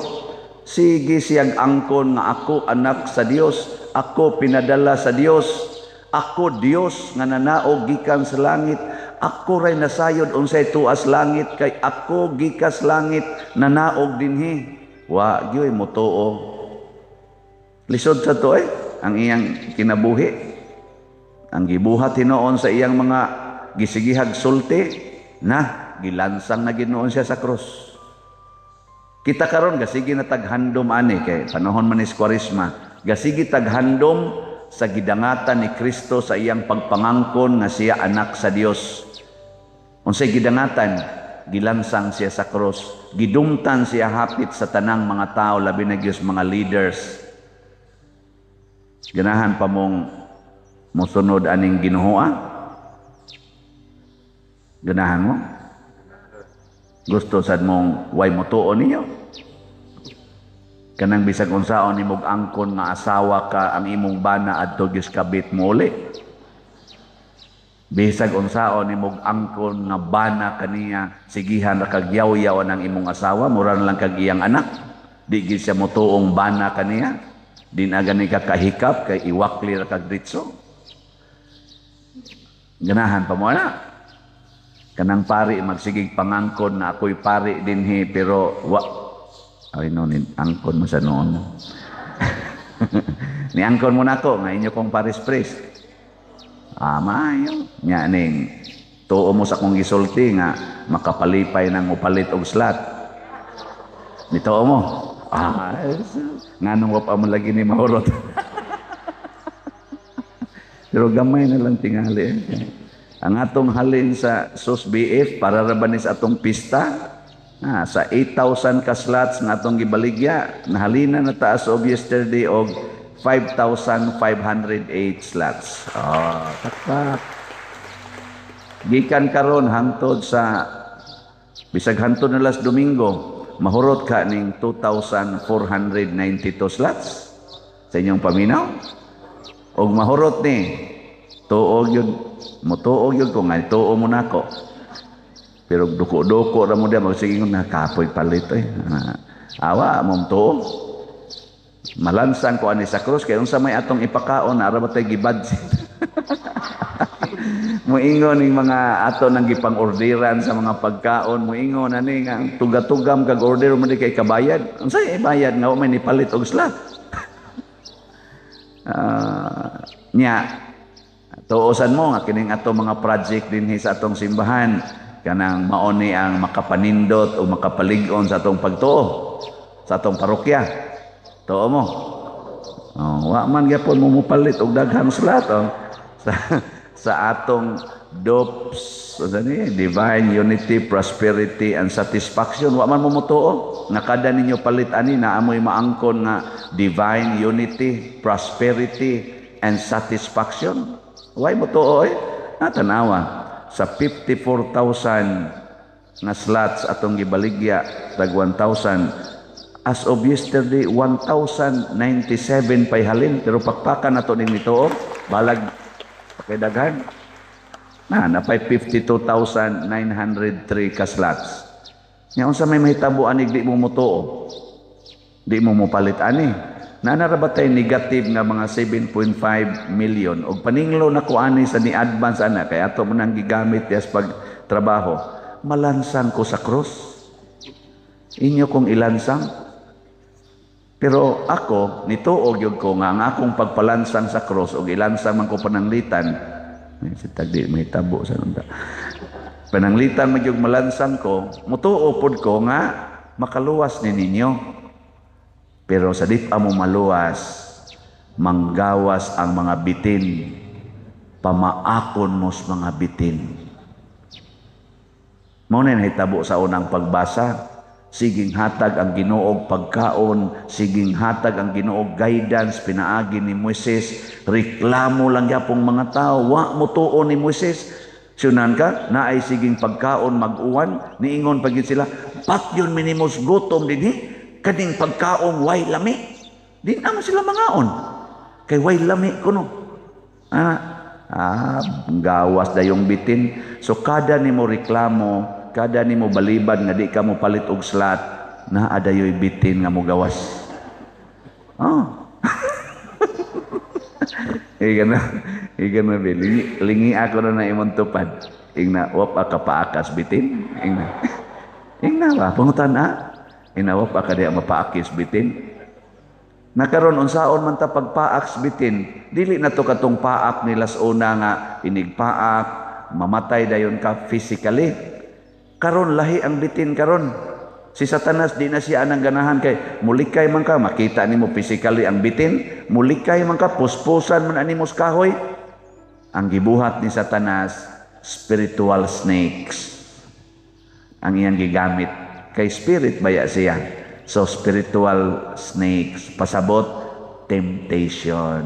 sige siyang angkon nga ako anak sa Dios, ako pinadala sa Dios, ako Dios nga nanaog gikan sa langit, ako ray nasayod unsay tuas langit, kay ako gikas langit nanaog dinhi. Wa gyoy mo tuo. Lisod sa to ang iyang kinabuhi. Ang gibuhat hinoon sa iyang mga gisigihag sulti na gilansang na Ginoon siya sa krus. Kita karon gasigi na taghandom ani kay panahon man is Kwaresma, gasigi taghandom sa gidangatan ni Kristo sa iyang pagpangangkon nga siya anak sa Dios. Unsay gidangatan? Gilansang siya sa krus, gidumtan siya hapit sa tanang mga tao, labi na gyud mga leaders. Ganahan pa mong mosunod aning Ginoo. Ganahan mo? Gusto sad mong way mo tuo niyo? Kanang bisag unsaon imong angkon nga asawa ka, ang imong bana adto gyud kabit mo uli. Bisag unsaon imong angkon nga bana kaniya, sigihan ra kag yaw-yaw ang imong asawa, mura na lang kag iyang anak. Di gyud siya mo tuong bana kaniya. Di na gani ka kahikap kay iwakli ra kag ditso. Ganahan pa mo na? Kanang pari magsigig pangangkon na ako'y pari dinhi, pero ay noon angkon mo sa noon. Ni angkon mo nako nga inyo kong paris priest. Maayo nya ning tuo mo sa kong gisulti nga makapalipay nang upalit og slot. Dito mo. Nganong wa pa mo lagi ni mahurot. Pero gamay na lang tingali. Ang atong halin sa SUS BF para rabanis atong pista, sa 8,000 ka slots nga atong gibaligya, nahalina na taas og yesterday og 5,508 slots. Takpak. Gikan karon hangtod sa bisag hangtod na last Domingo, mahurot ka ning 2,492 slots sa inyong paminaw. Og mahurot ni tuog yun, mutuog yun ko nga, tuo mo na ako. Pero duko-duko ra mo diya, magsiging na kapoy palit awa, mong tuo. Malansan ko ani sa krus, kaya sa may atong ipakaon, arabatay gibadsit. Muingon ng mga ato nang gipang-orderan sa mga pagkaon, muingon ani nga tuga-tugam kag order mo di kay kabayad. Unsay bayad nga may nipalit og slot. Nya tuosan mo nga kining ato mga project dinhi sa atong simbahan, kanang maoni ang makapanindot o makapalig-on sa atong pagtuo sa atong parokya. Tuo mo. Wa man gyapon mo mupalit og daghang slot sa atong DOPS, Divine Unity, Prosperity and Satisfaction. Wa man mo mutuo nga kada ninyo palit ani na amoy maangkon nga Divine Unity, Prosperity and Satisfaction. Way mo tuo tanawa. sa 54,000 nga slots atong gibaligya tag 1,000. As of yesterday, 1,097 pay halin, pero pakpakan nato ning nito, balag pakidaghan. Napay 52,903 ka slots. Nya unsa may mahitabo anig di mo mutuo? Di mo mopalit ani. Nanarabatay negative nga mga 7.5 million og paninglo na ko ani sa ni advance ana kay ato man ang gigamit yes pag trabaho. Malansang ko sa cross. Inyo kong ilansang. Pero ako nituog yun ko nga ang akong pagpalansang sa cross og ilansang man ko pananglitan. Si tagdi may tabo sa nunda. Pananglitan magyug malansang ko, mutuo pod ko nga makaluwas ni ninyo. Pero sa di pa mo maluwas, manggawas ang mga bitin, pamaakon mos mga bitin. Mao na nahitabo sa unang pagbasa, siging hatag ang Ginoo pagkaon, siging hatag ang Ginoo guidance pinaagi ni Moises, reklamo lang yapong mga tao, wa mo tuo ni Moises. Sunan ka, naay siging pagkaon mag-uwan, niingon pagid sila, patyon minimos gutom dinhi. Kaning pagkaong way lami. Di naman sila mangaon. Kay way lami kuno. Gawas dayong bitin. So kada nimo reklamo, kada nimo balibad nga di ka mo palit og slot, na adayoy bitin nga mo gawas. Igan na lingi ako na imong tupad. Ingna wap ka paakas bitin. Ingna ba pangutan inawap ka diya mapaakis bitin. Nakaroon unsaon man ta pagpaaks bitin, dili na to katong paak nilas una nga inigpaak, mamatay dayon ka physically. Karon lahi ang bitin karon. Si Satanas di na siya anang ganahan kay mulikay man ka, makita nimo physically ang bitin, mulikay man ka, puspusan man animos kahoy. Ang gibuhat ni Satanas, spiritual snakes. Ang iyang gigamit kay spirit baya siya. So spiritual snakes, pasabot temptation.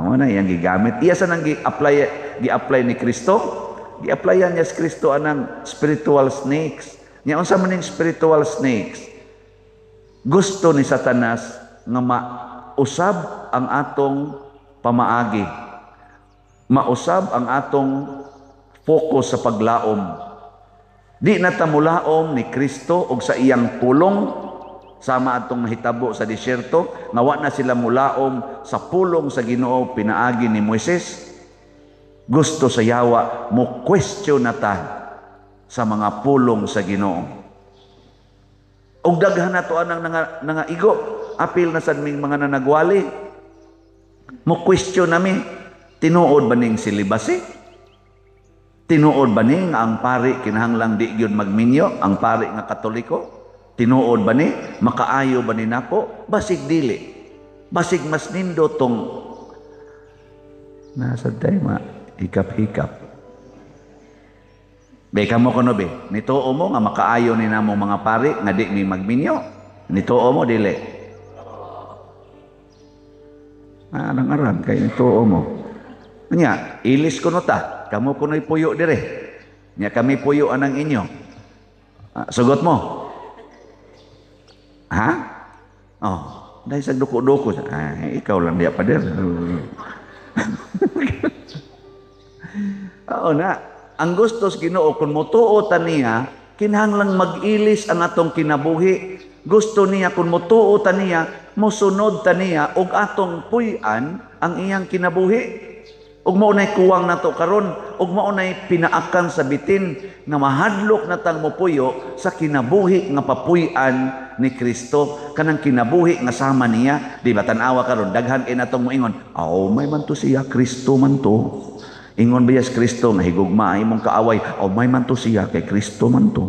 Muna iyang gigamit. Iya sa nang gi-apply ni Kristo. Gi-applyan niya si Kristo anang spiritual snakes. Nya unsa man ning spiritual snakes? Gusto ni Satanas nga mausab ang atong pamaagi. Mausab ang atong focus sa paglaom. Di na tamulaom ni Kristo og sa iyang pulong sama atong nahitabo sa disyerto nga wa na sila mulaom sa pulong sa Ginoo pinaagi ni Moises. Gusto sa yawa mo question na ta sa mga pulong sa Ginoo. Og daghan nato anang nangaigo apil na sad ming mga nanagwali. Mo question nami tinuod ba ning silibasi? Tinuod ba ni nga ang pari kinahanglang di gyud magminyo, ang pari nga Katoliko? Tinuod ba ni makaayo ba ni nako? Basig dili. Basig mas nindo tong nasa tema hikap-hikap. Be kamo kuno be, nituo mo nga makaayo ni namo mga pari nga di mi magminyo. Nituo mo dili. Aran kay nituo mo. Nya, ilis kuno ta. Kamu kuno'y puyo dire. Nya kami puyo anang inyo. Sugot mo. Ha? Oh, dahil sa duko-duko. Ikaw lang diya pa dir. Oo na. Ang gusto sa Ginoo kung mutuo ta niya, kinahanglang mag-ilis ang atong kinabuhi. Gusto niya kung mutuo ta niya, mosunod ta niya og atong puy-an ang iyang kinabuhi. Ug mao nay kuwang nato karon, ug mao nay pinaakan sa bitin nga mahadlok natang mopuyo sa kinabuhi nga papuy-an ni Kristo, kanang kinabuhi nga sama niya. Di ba tan-awa karon daghan kay natong moingon, may man to siya, Kristo man to. Ingon ba yes Kristo nga higugma imong kaaway, may man to siya kay Kristo man to.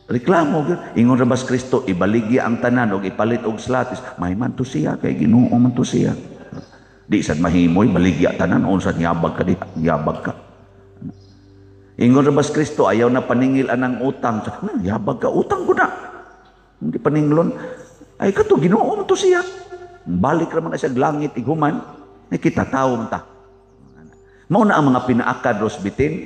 Reklamo gyud, ingon ra bas Kristo ibaligya ang tanan og ipalit og slatis, may man to siya kay Ginoo man to siya. Di sad mahimoy baligya tanan unsa yabag ka di yabag ka. Ingon ra bas Kristo ayaw na paningil anang utang. Yabag ka utang ko na. Hindi paninglon. Ay kato Ginoo man to siya. Balik ra man siya langit iguman. Ay kita tawo man ta. Mao na ang mga pinaakad ros bitin,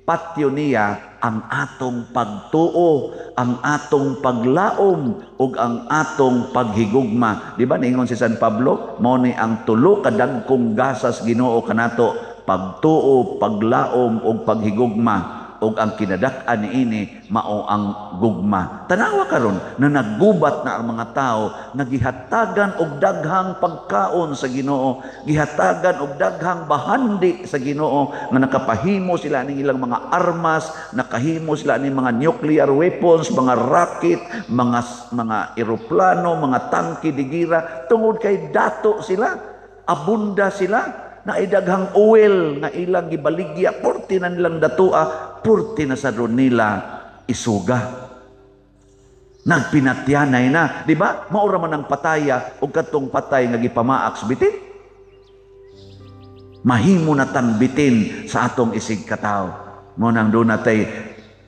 patyo niya ang atong pagtuo, ang atong paglaom, ug ang atong paghigugma. Di ba ningon si San Pablo, mao ni ang tulo ka dagkong gasas Ginoo kanato, pagtuo, paglaom ug paghigugma. Og ang kinadak-an niini mao ang gugma. Tanawa karon na naggubat na ang mga tao, nagihatagan og daghang pagkaon sa Ginoo, gihatagan og daghang bahandi sa Ginoo, nga nakapahimo sila ning ilang mga armas, nakahimo sila ning mga nuclear weapons, mga rocket, mga eroplano, mga tangke digira, tungod kay dato sila, abunda sila, na idaghang oil nga ilang gibaligya, purti na nilang datua, purti na sa ron nila isuga. Nagpinatyanay na, di ba? Maura man ang pataya o katong patay nga gipamaaks bitin. Mahimo na tang bitin sa atong isig katao. Mo nang doon natay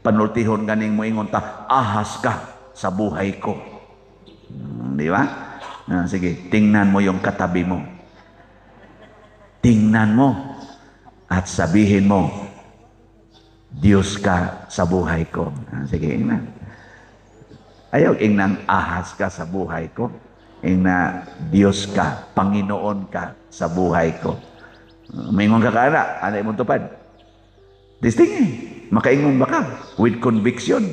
panultihon ganing moingon ta, ahas ka sa buhay ko. Di ba? Sige, tingnan mo yung katabi mo. Tingnan mo at sabihin mo, Diyos ka sa buhay ko. Sige, ingnan. Ayaw ingnang ahas ka sa buhay ko. Ingna, Diyos ka, Panginoon ka sa buhay ko. Maingon ka kana, ano imong tupad? Distingi, makaingon ba ka? With conviction.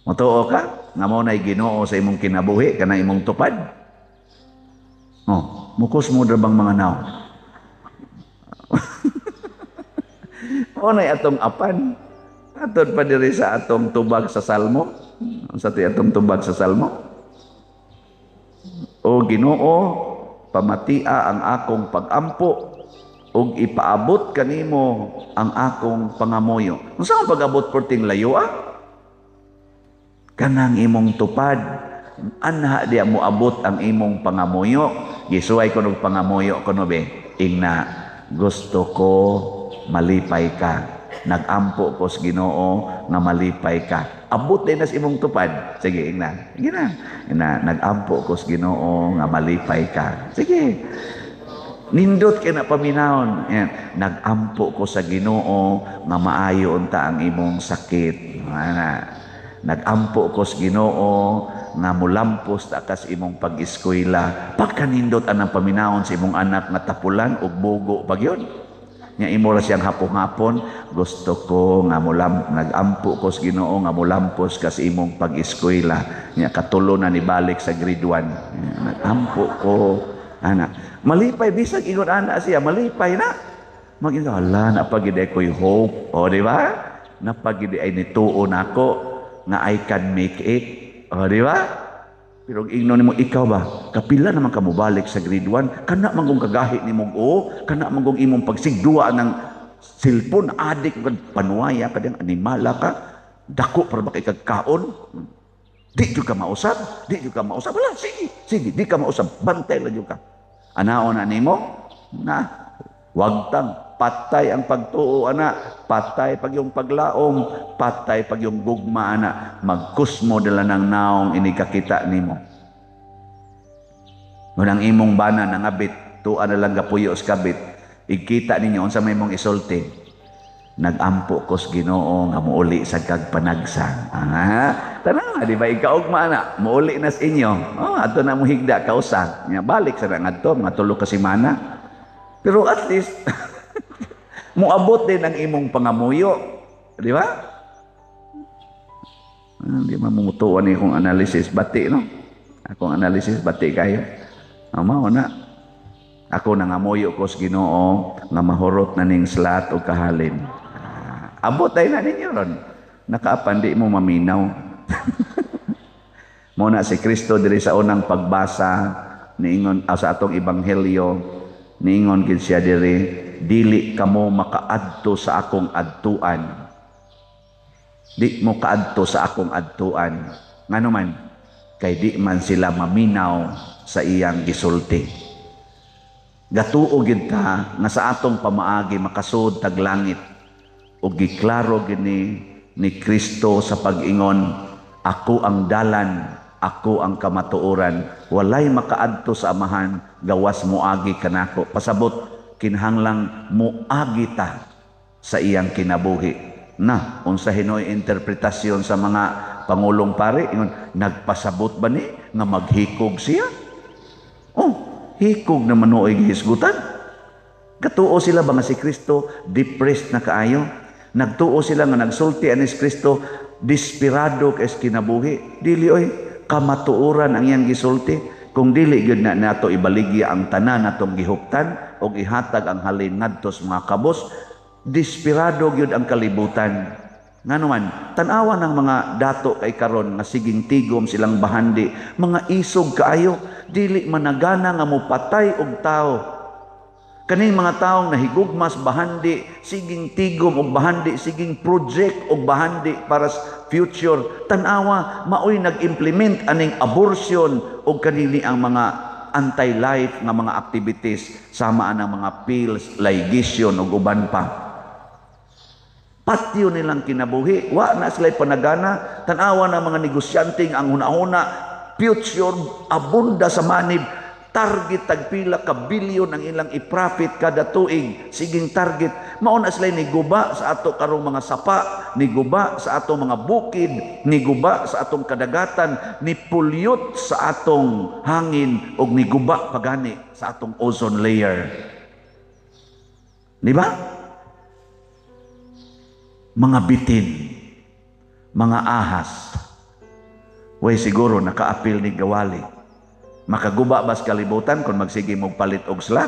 Matuo ka, nga mo na'y Ginoo sa imong kinabuhi, kana imong tupad. Oh, mukos mo bang mga naw? O na'y atong apan. Atod pa diri sa atong tubag sa Salmo. Sa atong tubag sa Salmo. O Ginoo, pamatia ang akong pag-ampo ug ipaabot kanimo ang akong pangamoyo. Unsa ang pag-abot porting layo kanang imong tupad, anha diya mo abot ang imong pangamoyo. Gisuway ko ng pangamoyo ko no be, ingna gusto ko malipay ka. Nagampo ko sa Ginoo nga malipay ka. Abot din na sa imong tupad. Sige, ingna. Ingna, nagampo ko sa Ginoo nga malipay ka. Sige. Nindot kay na paminahon. Nagampo ko sa Ginoo nga maayo unta ang imong sakit. Nagampo ko sa Ginoo nga mulampos ta kas imong pag-eskwela. Pagkanindot anang paminahon sa imong anak nga tapulan ug bugo pagyon. Nya imo ra siyang hapon-hapon, gusto ko nga nagampo ko sa Ginoo nga mulampos kas imong pag-eskwela. Nya katulo na ni balik sa grade 1. Nagampo ko ana. Malipay bisag ingon ana siya, malipay na. Mag-ingon, ala napagid ko'y hope. O di ba? Napagid ay nituo nako nga I can make it. O, di ba? Pero ingno nimo ikaw ba? Kapila naman ka mo balik sa grade 1, kana man kung kagahi nimo kana man kung imong pagsigduwa ng cellphone adik kag panuwaya ka ding animala ka, dako para ba kay kagkaon. Di jud ka mausab, Wala, sige, di ka mausab, bantay lang jud ka. Anaon na nimo? Na wag tang patay ang pagtuo ana, patay pag yung paglaom, patay pag yung gugma ana, magkusmo dala ng naong inikakita nimo. Ngunang imong bana nangabit, tuan na lang gapuyo sa kabit, ikita ninyo unsa may mong isulti. Nagampo ko sa Ginoo nga muuli sa kagpanagsa. Tanawa, di ba ikaugma ana, muuli na sa inyo. Ato na mo higda kausa. Balik sa ngadto mga 3 ka semana. Pero at least muabot din ang imong pangamuyo. Di ba? Di mamumutuan ni kong analysis bati, no? Akong analysis bati kayo. Mao na. Ako nangamuyo ko sa Ginoo nga mahurot na ning slat o kahalin. Abot ay na ninyo ron. Nakaapan di mo maminaw. Muna si Kristo diri sa unang pagbasa niingon sa atong ebanghelyo, niingon gid siya diri, dili kamo makaadto sa akong adtuan. Di mo kaadto sa akong adtuan. Ngano man kay di man sila maminaw sa iyang gisulti. Gatuo gid ta nga sa atong pamaagi makasud tag langit ug giklaro gini ni Kristo sa pag-ingon, ako ang dalan, ako ang kamatuoran, walay makaadto sa amahan gawas moagi kanako. Pasabot kinahanglang muagita sa iyang kinabuhi. Na, unsa hinoy interpretasyon sa mga pangulong pare, ingon, nagpasabot ba ni nga maghikog siya? Oh, hikog na manuoy gihisgutan. Katuo sila ba nga si Kristo depressed na kaayo? Nagtuo sila nga nagsulti ani si Kristo desperado kay kinabuhi? Dili oy, kamatuoran ang iyang gisulti. Kung dili gyud na nato ibaligya ang tanan natong gihuptan o ihatag ang halin ngadto sa mga kabos, desperado gyud ang kalibutan. Nganuman, tan-awa ng mga dato kay karon nga siging tigom silang bahandi, mga isog kaayo, dili managana nga mopatay og tao. Kaning mga taong nahigugmas bahandi, siging tigom og bahandi, siging project og bahandi para sa future. Tan-awa, maoy nag-implement aning abortion og kanini ang mga anti-life nga mga activities, sama ang mga pills, ligation ug uban pa. Patyo nilang kinabuhi, wa na sila'y panagana. Tanawa na mga negosyanteng ang una-una, future, abunda sa manib, target tagpila ka bilyon ang ilang i-profit kada tuig, siging target. Mauna sila'y niguba sa ato karong mga sapa, niguba sa atong mga bukid, niguba sa atong kadagatan, nipulyot sa atong hangin, o niguba pagani sa atong ozone layer. Di ba? Mga bitin, mga ahas, way siguro nakaapil ni Gawali. Makaguba bas kalibutan kung magsige mong palit og slot?